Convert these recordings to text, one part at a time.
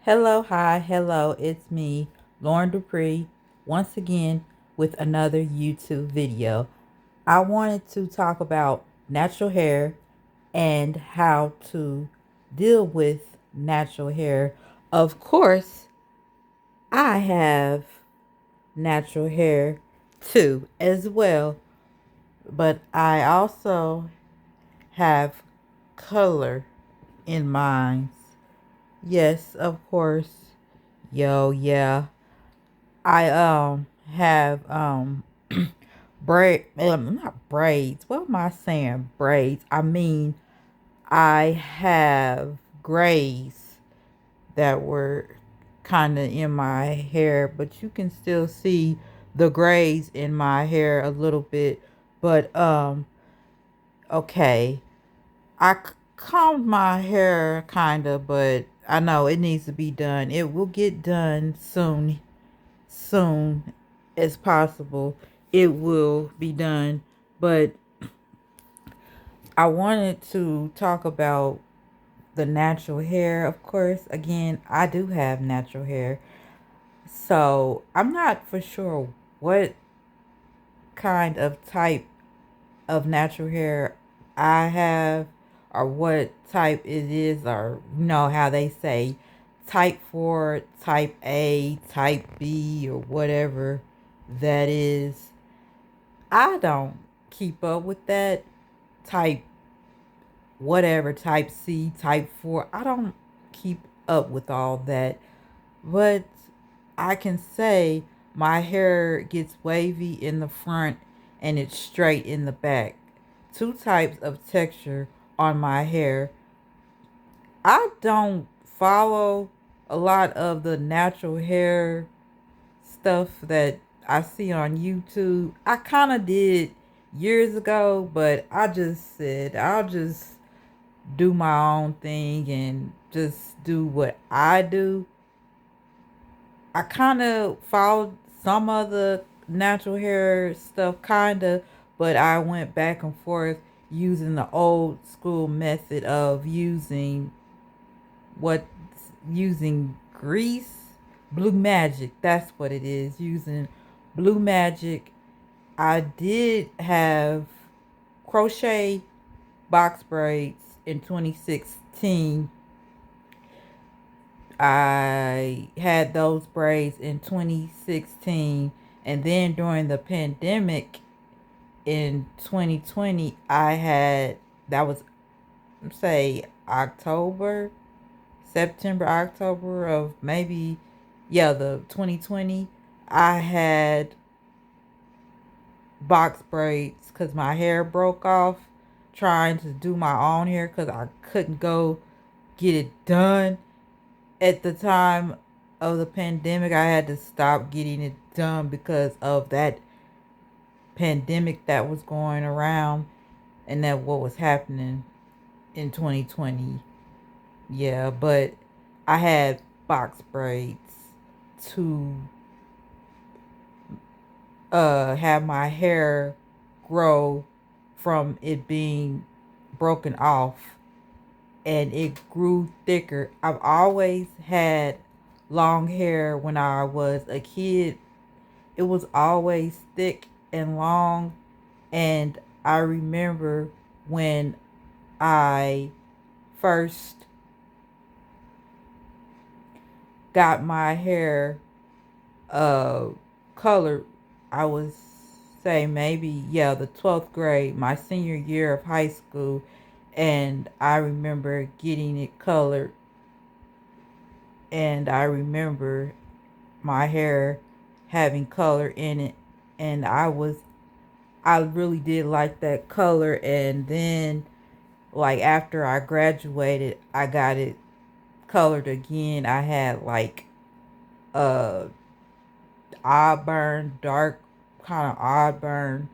Hello, hi, hello, it's me, Lauren Dupree, once again with another YouTube video. I wanted to talk about natural hair and how to deal with natural hair. Of course, I have natural hair too, as well, but I also have color in mine. Yes, of course. Yo, yeah. I have not braids. What am I saying? Braids. I mean, I have grays that were kind of in my hair, but you can still see the grays in my hair a little bit. But okay. Combed my hair kind of, but I know it needs to be done. It will get done soon as possible. It will be done. But I wanted to talk about the natural hair. Of course, again, I do have natural hair. So I'm not for sure what kind of type of natural hair I have or what type it is, or how they say type 4, type A, type B, or whatever that is. I don't keep up with that type, whatever, type C, type 4. I don't keep up with all that. But I can say my hair gets wavy in the front and it's straight in the back. Two types of texture on my hair. I don't follow a lot of the natural hair stuff that I see on YouTube. I kind of did years ago, but I just said I'll just do my own thing and just do what I do. I kind of followed some of the natural hair stuff, kind of, but I went back and forth using the old school method of what using grease, blue magic. That's what it is. Using blue magic. I did have crochet box braids in 2016. I had those braids in 2016, and then during the pandemic in 2020, I had that was say October, September, October of maybe, yeah, the 2020. I had box braids because my hair broke off trying to do my own hair because I couldn't go get it done at the time of the pandemic. I had to stop getting it done because of that pandemic that was going around and that what was happening in 2020. Yeah, but I had box braids to have my hair grow from it being broken off, and it grew thicker. I've always had long hair when I was a kid. It was always thick and long, and I remember when I first got my hair uh colored. I was say maybe, yeah, the 12th grade, my senior year of high school, and I remember getting it colored, and I remember my hair having color in it, and I really did like that color. And then, like, after I graduated, I got it colored again. I had like uh auburn, dark kind of auburn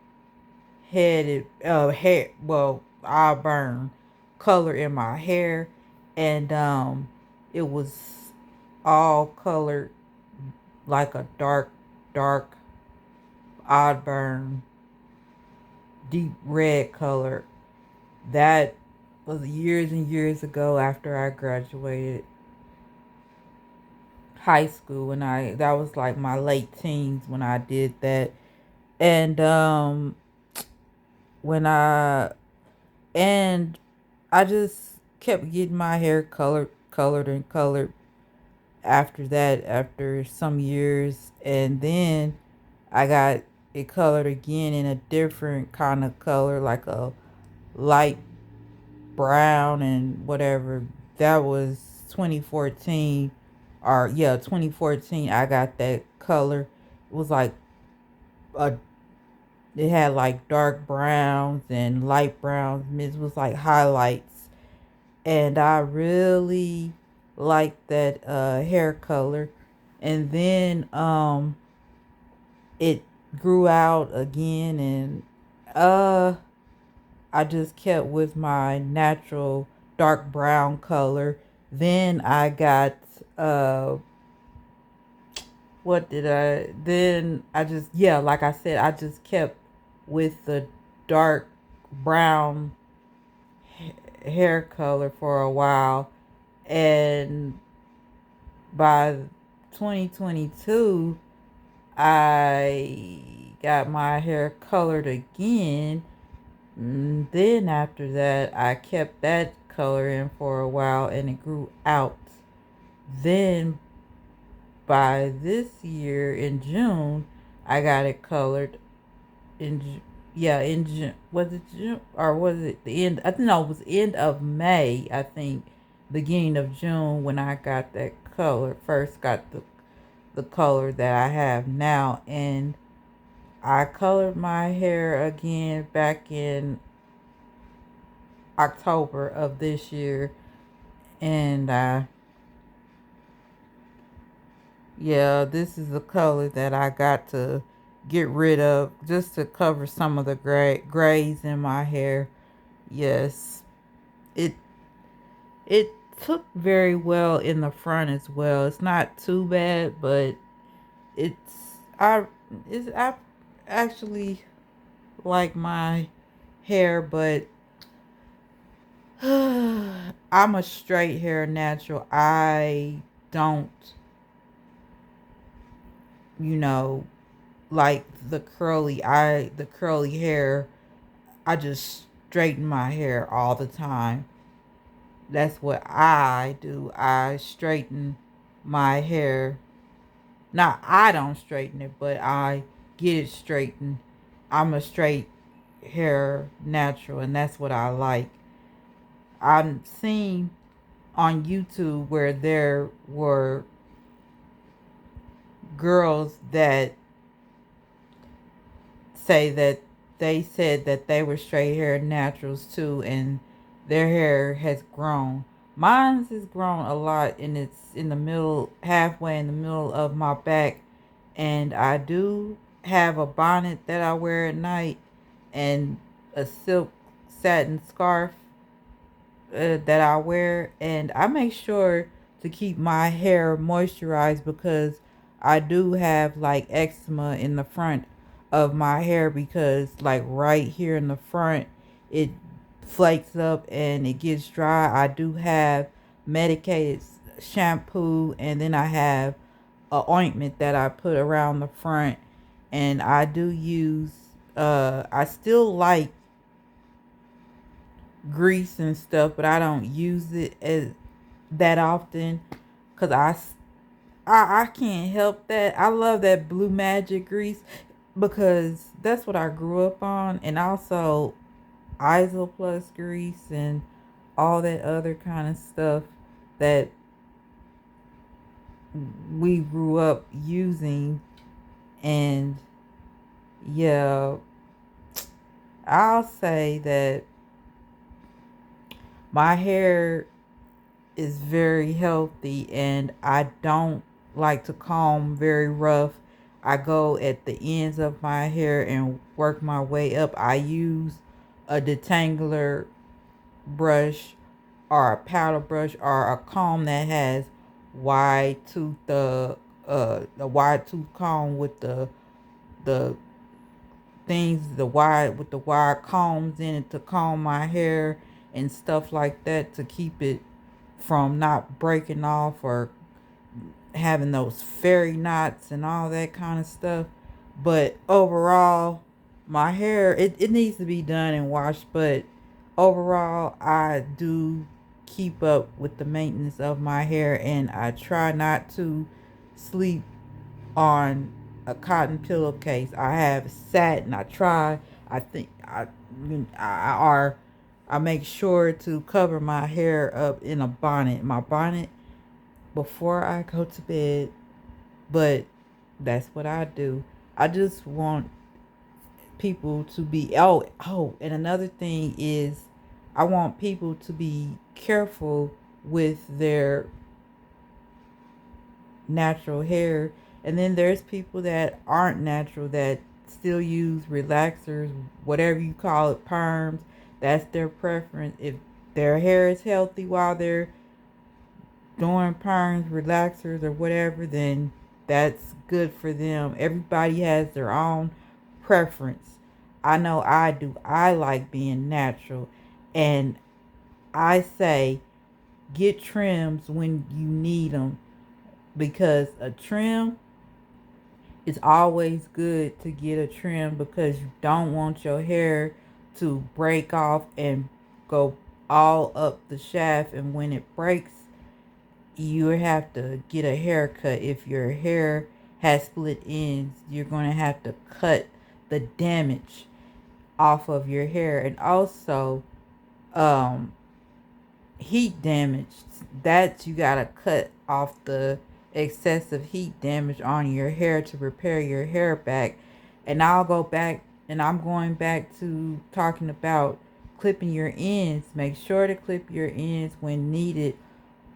headed hair, well, auburn color in my hair, and it was all colored like a dark auburn, deep red color. That was years and years ago after I graduated. high school when I that was like my late teens when I did that. And when and I just kept getting my hair colored and colored after that, after some years. And then I got it colored again in a different kind of color, like a light brown and whatever. That was 2014, or yeah, 2014. I got that color. It was like a, it had like dark browns and light browns. It was like highlights, and I really liked that hair color. And then it grew out again, and uh I just kept with my natural dark brown color. Then I got uh what did I then I just yeah, like I said, I just kept with the dark brown hair color for a while. And by 2022 I got my hair colored again. Then after that, I kept that color in for a while and it grew out. Then by this year in June, I got it colored in yeah, in June. Was it June or was it the end? I think no, it was end of May. I think beginning of June when I got that color. First got the color that I have now, and I colored my hair again back in October of this year. And yeah, this is the color that I got to get rid of just to cover some of the grays in my hair. Yes, it it took very well in the front as well. It's not too bad, but it's I I actually like my hair, but I'm a straight hair natural. I don't, you know, like the curly hair. I just straighten my hair all the time. That's what I do. I straighten my hair. Not I don't straighten it, but I get it straightened. I'm a straight hair natural, and that's what I like. I've seen on YouTube where there were girls that say that they said that they were straight hair naturals too, and their hair has grown. Mine's has grown a lot, and it's in the middle, halfway in the middle of my back. And I do have a bonnet that I wear at night, and a silk satin scarf that I wear, and I make sure to keep my hair moisturized because I do have like eczema in the front of my hair, because like right here in the front it flakes up and it gets dry. I do have medicated shampoo, and then I have a ointment that I put around the front, and I do use I still like grease and stuff, but I don't use it as that often because I can't help that. I love that Blue Magic grease because that's what I grew up on, and also Isol Plus grease and all that other kind of stuff that we grew up using. And yeah, I'll say that my hair is very healthy, and I don't like to comb very rough. I go at the ends of my hair and work my way up. I use a detangler brush or a powder brush or a comb that has wide tooth the wide tooth comb with the things the wide with the wide combs in it to comb my hair and stuff like that to keep it from not breaking off or having those fairy knots and all that kind of stuff. But overall, my hair, it needs to be done and washed. But overall, I do keep up with the maintenance of my hair, and I try not to sleep on a cotton pillowcase. I have satin. I try. I think or I make sure to cover my hair up in a bonnet. My bonnet before I go to bed. But that's what I do. I just want people to be and another thing is I want people to be careful with their natural hair. And then there's people that aren't natural that still use relaxers, whatever you call it, perms. That's their preference. If their hair is healthy while they're doing perms, relaxers, or whatever, then that's good for them. Everybody has their own preference. I know I do. I like being natural. And I say get trims when you need them, because a trim, it's always good to get a trim because you don't want your hair to break off and go all up the shaft. And when it breaks, you have to get a haircut. If your hair has split ends, you're going to have to cut the damage off of your hair. And also, um, heat damage, that you got to cut off the excessive heat damage on your hair to repair your hair back. And I'll go back, and I'm going back to talking about clipping your ends. Make sure to clip your ends when needed,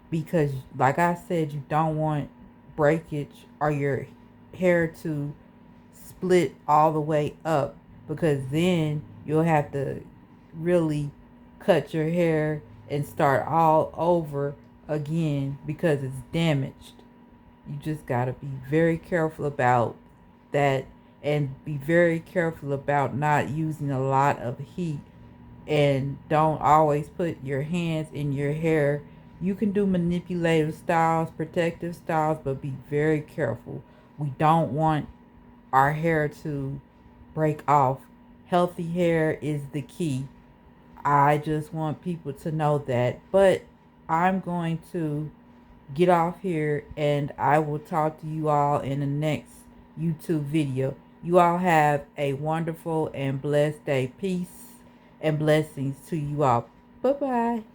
because like I said, you don't want breakage or your hair to split all the way up, because then you'll have to really cut your hair and start all over again because it's damaged. You just got to be very careful about that, and be very careful about not using a lot of heat, and don't always put your hands in your hair. You can do manipulative styles, protective styles, but be very careful. We don't want our hair to break off. Healthy hair is the key. I just want people to know that. But I'm going to get off here, and I will talk to you all in the next YouTube video. You all have a wonderful and blessed day. Peace and blessings to you all. Bye-bye.